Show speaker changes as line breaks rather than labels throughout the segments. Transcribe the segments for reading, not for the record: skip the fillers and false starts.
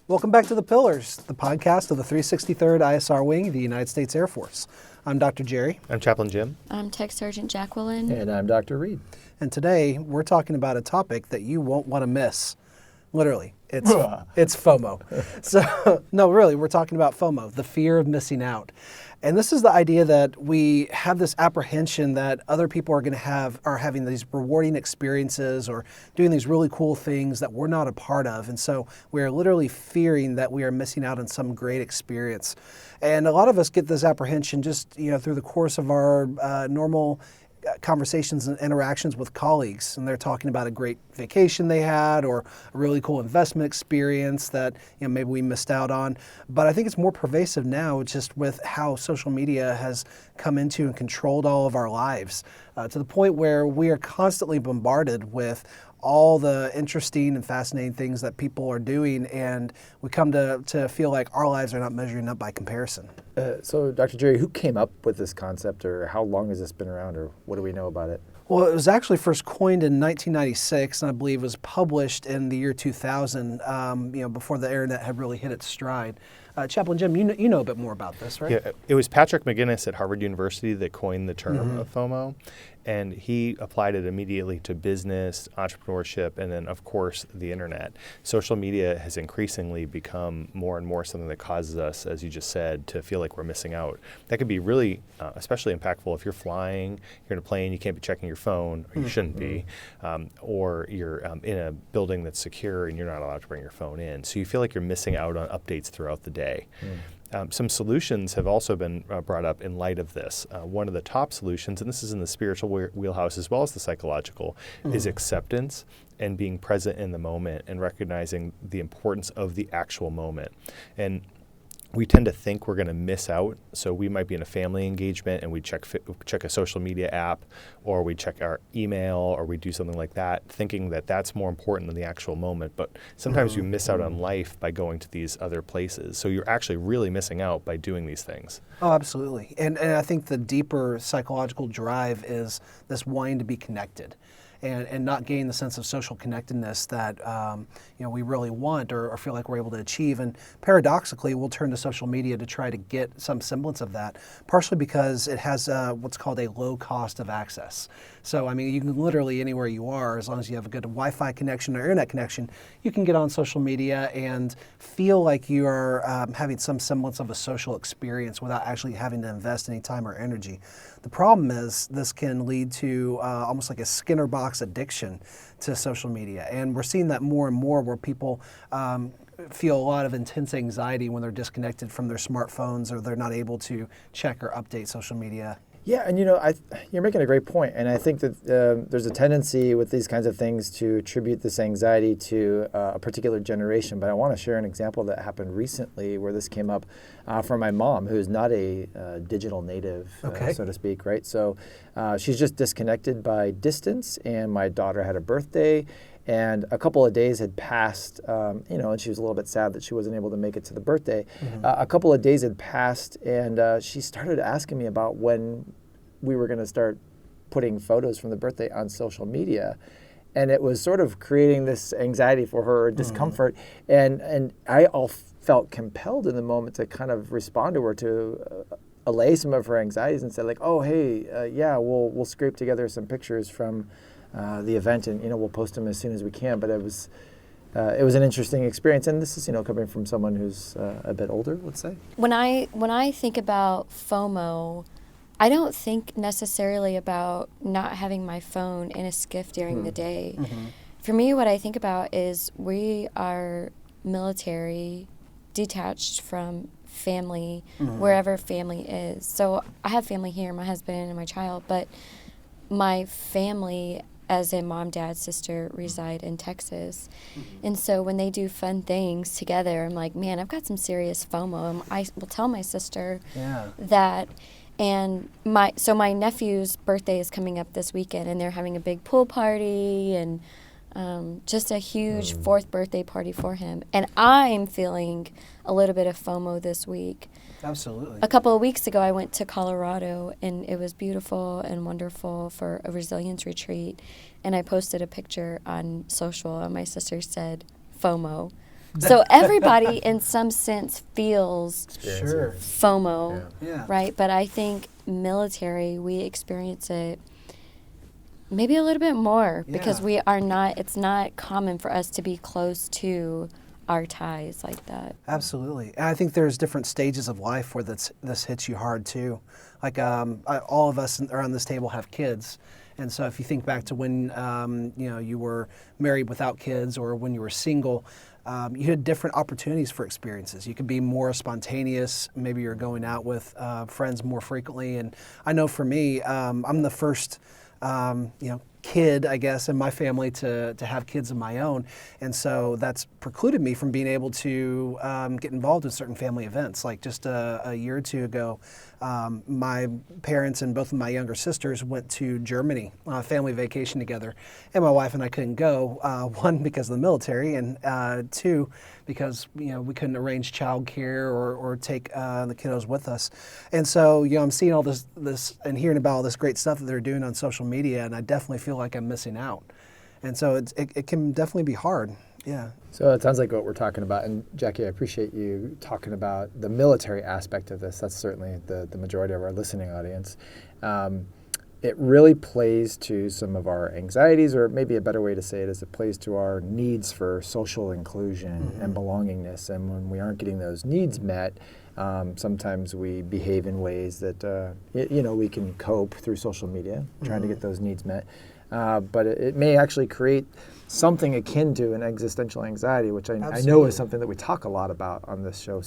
Welcome back to The Pillars, the podcast of the 363rd ISR Wing of the United States Air Force. I'm Dr. Jerry.
I'm Chaplain Jim.
I'm Tech Sergeant Jacqulyn.
And I'm Dr. Reed.
And today we're talking about a topic that you won't want to miss. Literally, it's FOMO. So, no, really, we're talking about FOMO, the fear of missing out. And this is the idea that we have this apprehension that other people are having these rewarding experiences or doing these really cool things that we're not a part of. And so we're literally fearing that we are missing out on some great experience. And a lot of us get this apprehension just, through the course of our normal conversations and interactions with colleagues, and they're talking about a great vacation they had or a really cool investment experience that maybe we missed out on. But I think it's more pervasive now, just with how social media has come into and controlled all of our lives, to the point where we are constantly bombarded with all the interesting and fascinating things that people are doing, and we come to feel like our lives are not measuring up by comparison.
So, Dr. Jerry, who came up with this concept, or how long has this been around, or what do we know about it?
Well, it was actually first coined in 1996, and I believe was published in the year 2000, before the internet had really hit its stride. Chaplain Jim, you know a bit more about this, right?
Yeah, it was Patrick McGinnis at Harvard University that coined the term of FOMO, and he applied it immediately to business, entrepreneurship, and then, of course, the internet. Social media has increasingly become more and more something that causes us, as you just said, to feel like we're missing out. That can be really especially impactful if you're flying, you're in a plane, you can't be checking your phone, or you shouldn't be, or you're in a building that's secure and you're not allowed to bring your phone in. So you feel like you're missing out on updates throughout the day. Some solutions have also been brought up in light of this. One of the top solutions, and this is in the spiritual wheelhouse as well as the psychological, is acceptance and being present in the moment and recognizing the importance of the actual moment. And we tend to think we're going to miss out, so we might be in a family engagement and we check a social media app, or we check our email, or we do something like that, thinking that that's more important than the actual moment. But sometimes you miss out on life by going to these other places. So you're actually really missing out by doing these things. Oh,
absolutely. And I think the deeper psychological drive is this wanting to be connected. And not gain the sense of social connectedness that we really want or feel like we're able to achieve. And paradoxically, we'll turn to social media to try to get some semblance of that, partially because it has what's called a low cost of access. So, you can literally anywhere you are, as long as you have a good Wi-Fi connection or internet connection, you can get on social media and feel like you are having some semblance of a social experience without actually having to invest any time or energy. The problem is this can lead to almost like a Skinner box addiction to social media. And we're seeing that more and more where people feel a lot of intense anxiety when they're disconnected from their smartphones or they're not able to check or update social media.
Yeah, and you're making a great point, and I think that there's a tendency with these kinds of things to attribute this anxiety to a particular generation, but I want to share an example that happened recently where this came up from my mom, who's not a digital native, so to speak, right? So she's just disconnected by distance, and my daughter had a birthday, and a couple of days had passed, and she was a little bit sad that she wasn't able to make it to the birthday. A couple of days had passed, and she started asking me about when we were going to start putting photos from the birthday on social media. And it was sort of creating this anxiety for her, discomfort. And I felt compelled in the moment to kind of respond to her to allay some of her anxieties and say, like, oh, hey, we'll scrape together some pictures from the event, and we'll post them as soon as we can. But it was an interesting experience, and this is coming from someone who's a bit older, let's say.
When I think about FOMO, I don't think necessarily about not having my phone in a skiff during the day. For me, what I think about is we are military, detached from family, wherever family is. So I have family here, my husband and my child, but my family as a mom, dad, sister reside in Texas. And so when they do fun things together, I'm like, man, I've got some serious FOMO. And I will tell my sister that. And my nephew's birthday is coming up this weekend, and they're having a big pool party and just a huge fourth birthday party for him. And I'm feeling a little bit of FOMO this week.
Absolutely.
A couple of weeks ago, I went to Colorado, and it was beautiful and wonderful for a resilience retreat. And I posted a picture on social, and my sister said, FOMO. So everybody in some sense feels
Sure.
FOMO,
Yeah.
right? But I think military, we experience it maybe a little bit more because
Yeah.
it's not common for us to be close to our ties like that.
Absolutely. And I think there's different stages of life where this hits you hard too. Like all of us around this table have kids. And so if you think back to when you were married without kids or when you were single, you had different opportunities for experiences. You could be more spontaneous. Maybe you're going out with friends more frequently. And I know for me, I'm the first kid, I guess, in my family to have kids of my own. And so that's precluded me from being able to get involved in certain family events. Like just a year or two ago, my parents and both of my younger sisters went to Germany on a family vacation together. And my wife and I couldn't go, one, because of the military, and two, because we couldn't arrange childcare or take the kiddos with us. And so I'm seeing all this and hearing about all this great stuff that they're doing on social media, and I definitely feel like I'm missing out. And so it can definitely be hard. Yeah.
So it sounds like what we're talking about, and Jackie, I appreciate you talking about the military aspect of this. That's certainly the majority of our listening audience. It really plays to some of our anxieties, or maybe a better way to say it is it plays to our needs for social inclusion and belongingness. And when we aren't getting those needs met, sometimes we behave in ways that we can cope through social media, trying to get those needs met. But it may actually create something akin to an existential anxiety, which I know is something that we talk a lot about on this show.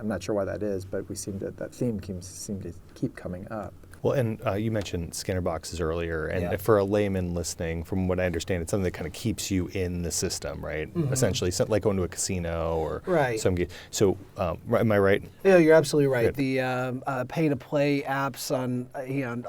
I'm not sure why that is, but that theme seems to keep coming up.
Well, and you mentioned scanner boxes earlier, and for a layman listening, from what I understand, it's something that kind of keeps you in the system, right? Essentially, something like going to a casino or some. So, am I right?
Yeah, you're absolutely right.
Good.
The pay-to-play apps on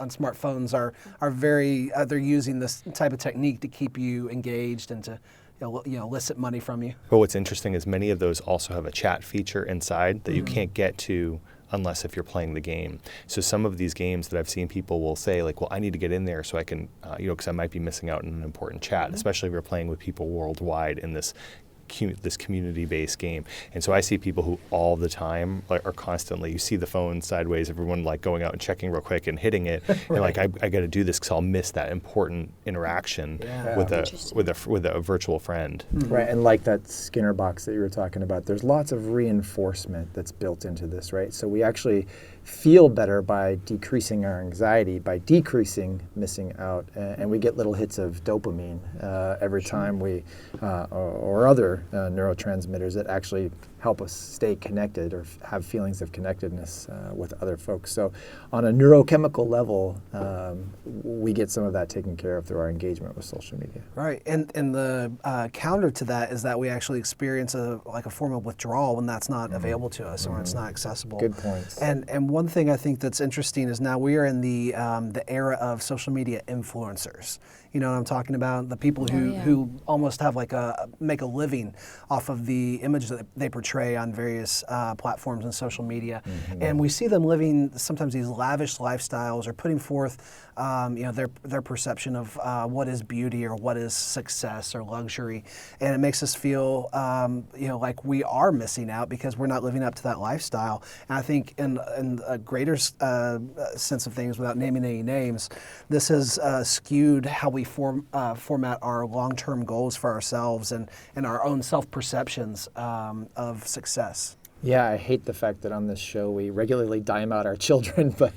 smartphones are very they're using this type of technique to keep you engaged and to elicit money from you.
But what's interesting is many of those also have a chat feature inside that you can't get to unless if you're playing the game. So some of these games that I've seen, people will say like, well, I need to get in there so I can, because I might be missing out on an important chat, especially if you're playing with people worldwide in this community-based game. And so I see people who all the time are constantly, you see the phone sideways, everyone like going out and checking real quick and hitting it. And like, I got to do this because I'll miss that important interaction with a virtual friend.
Right, and like that Skinner box that you were talking about, there's lots of reinforcement that's built into this, right? So we actually feel better by decreasing our anxiety, by decreasing missing out, and we get little hits of dopamine every time we, or other neurotransmitters that actually help us stay connected or have feelings of connectedness with other folks. So on a neurochemical level, we get some of that taken care of through our engagement with social media.
Right, and the counter to that is that we actually experience a form of withdrawal when that's not available to us or it's not accessible.
Good points.
And one thing I think that's interesting is now we are in the era of social media influencers. You know what I'm talking about? The people who almost have make a living off of the images that they portray on various platforms and social media. And we see them living sometimes these lavish lifestyles or putting forth their perception of what is beauty or what is success or luxury. And it makes us feel like we are missing out because we're not living up to that lifestyle. And I think in a greater sense of things, without naming any names, this has skewed how we format our long-term goals for ourselves and our own self-perceptions of success.
Yeah, I hate the fact that on this show we regularly dime out our children, but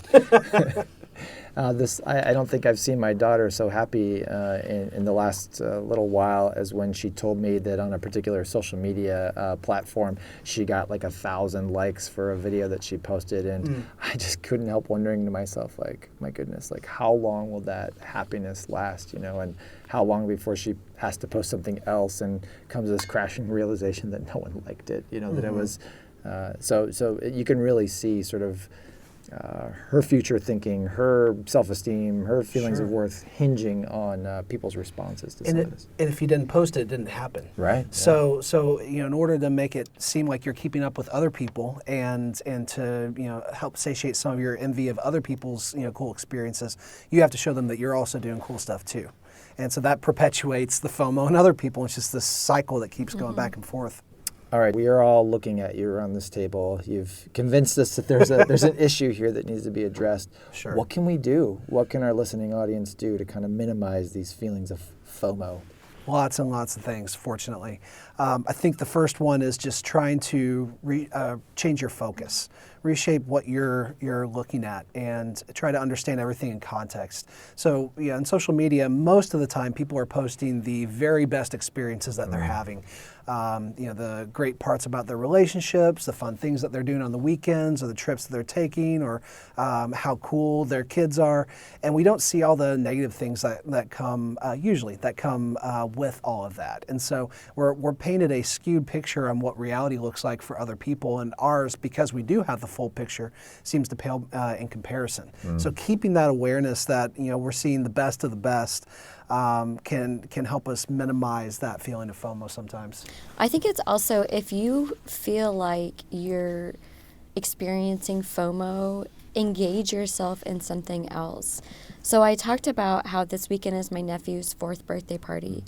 I don't think I've seen my daughter so happy in the last little while as when she told me that on a particular social media platform she got like 1,000 likes for a video that she posted, and I just couldn't help wondering to myself, like, my goodness, like how long will that happiness last, and how long before she has to post something else and comes to this crashing realization that no one liked it, that it was so you can really see sort of her future thinking, her self-esteem, her feelings of worth hinging on people's responses to some of this.
And if you didn't post it, it didn't happen.
Right.
So in order to make it seem like you're keeping up with other people and to help satiate some of your envy of other people's cool experiences, you have to show them that you're also doing cool stuff too. And so that perpetuates the FOMO in other people. It's just this cycle that keeps going back and forth.
All right, we are all looking at you around this table. You've convinced us that there's an issue here that needs to be addressed.
Sure.
What can we do? What can our listening audience do to kind of minimize these feelings of FOMO?
Lots and lots of things, fortunately. I think the first one is just trying to change your focus, reshape what you're looking at, and try to understand everything in context. So, yeah, on social media, most of the time, people are posting the very best experiences that they're having. The great parts about their relationships, the fun things that they're doing on the weekends, or the trips that they're taking, or how cool their kids are. And we don't see all the negative things that come with all of that. And so we're painted a skewed picture on what reality looks like for other people, and ours, because we do have the full picture, seems to pale in comparison. So keeping that awareness that we're seeing the best of the best can help us minimize that feeling of FOMO sometimes.
I think it's also, if you feel like you're experiencing FOMO, engage yourself in something else. So I talked about how this weekend is my nephew's 4th birthday party.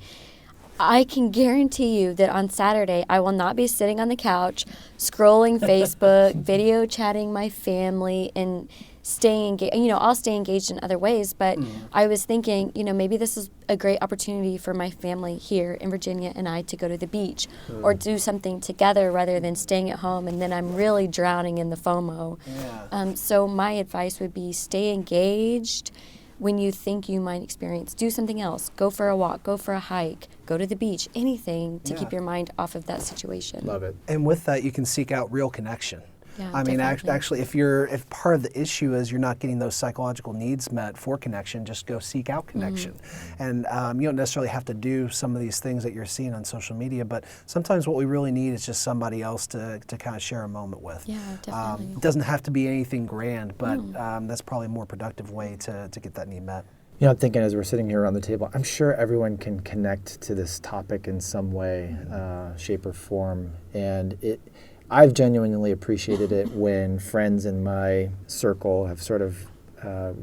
I can guarantee you that on Saturday, I will not be sitting on the couch, scrolling Facebook, video chatting my family, and staying engaged. I'll stay engaged in other ways, but I was thinking, maybe this is a great opportunity for my family here in Virginia and I to go to the beach or do something together rather than staying at home, and then I'm really drowning in the FOMO.
Yeah.
So my advice would be stay engaged. When you think you might experience, do something else. Go for a walk, go for a hike, go to the beach, anything to keep your mind off of that situation.
Love it.
And with that, you can seek out real connection.
Yeah,
I mean,
definitely.
actually, if part of the issue is you're not getting those psychological needs met for connection, just go seek out connection. And you don't necessarily have to do some of these things that you're seeing on social media, but sometimes what we really need is just somebody else to kind of share a moment with.
Yeah, definitely.
It doesn't have to be anything grand, but that's probably a more productive way to get that need met.
I'm thinking as we're sitting here around the table, I'm sure everyone can connect to this topic in some way, shape, or form. And I've genuinely appreciated it when friends in my circle have sort of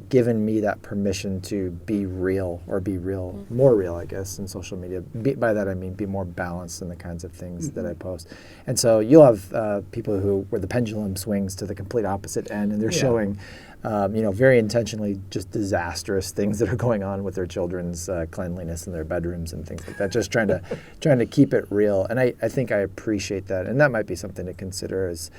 given me that permission to be real, or be real, more real, I guess, in social media. By that I mean be more balanced in the kinds of things that I post. And so you'll have people where the pendulum swings to the complete opposite end, and they're showing very intentionally just disastrous things that are going on with their children's cleanliness in their bedrooms and things like that, just trying to keep it real. And I think I appreciate that, and that might be something to consider as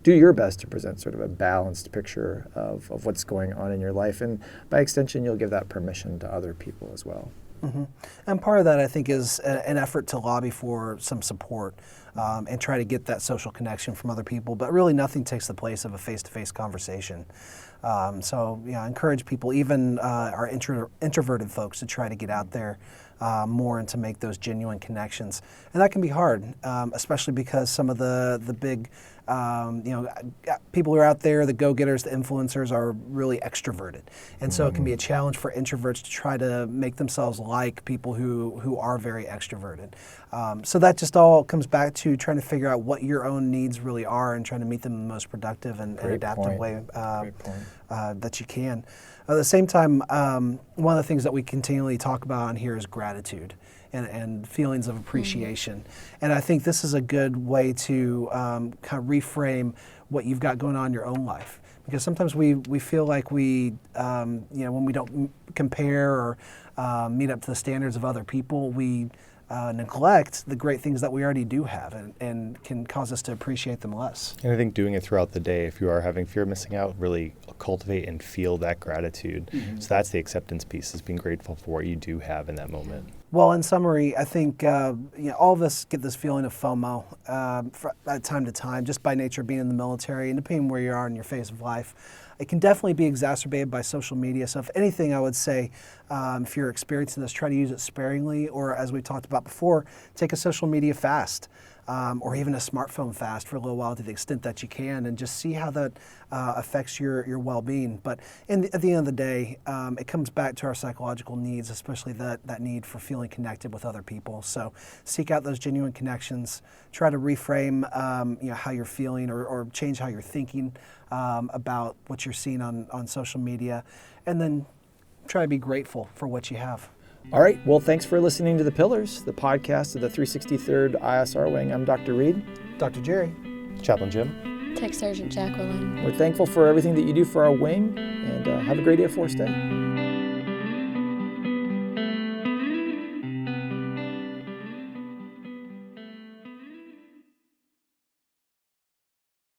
do your best to present sort of a balanced picture of what's going on in your life, and by extension, you'll give that permission to other people as well.
And part of that, I think, is an effort to lobby for some support and try to get that social connection from other people. But really, nothing takes the place of a face-to-face conversation. So, I encourage people, even our introverted folks, to try to get out there more and to make those genuine connections. And that can be hard, especially because some of the big people who are out there, the go-getters, the influencers, are really extroverted. And so it can be a challenge for introverts to try to make themselves like people who are very extroverted. So that just all comes back to trying to figure out what your own needs really are and trying to meet them in the most productive and adaptive way that you can. At the same time, one of the things that we continually talk about on here is gratitude and feelings of appreciation. And I think this is a good way to kind of reframe what you've got going on in your own life. Because sometimes we feel like when we don't compare or meet up to the standards of other people, we neglect the great things that we already do have and can cause us to appreciate them less.
And I think doing it throughout the day, if you are having fear of missing out, really cultivate and feel that gratitude. So that's the acceptance piece, is being grateful for what you do have in that moment.
Well, in summary, I think all of us get this feeling of FOMO from time to time, just by nature of being in the military, and depending where you are in your phase of life. It can definitely be exacerbated by social media. So if anything, I would say if you're experiencing this, try to use it sparingly, or as we talked about before, take a social media fast. Or even a smartphone fast for a little while to the extent that you can, and just see how that affects your well-being. But at the end of the day, it comes back to our psychological needs, especially that need for feeling connected with other people. So seek out those genuine connections. Try to reframe how you're feeling, or change how you're thinking about what you're seeing on social media, and then try to be grateful for what you have.
All right. Well, thanks for listening to The Pillars, the podcast of the 363rd ISR Wing. I'm Dr. Reed.
Dr. Jerry.
Chaplain Jim.
Tech Sergeant Jacqueline.
We're thankful for everything that you do for our wing, and have a great Air Force Day.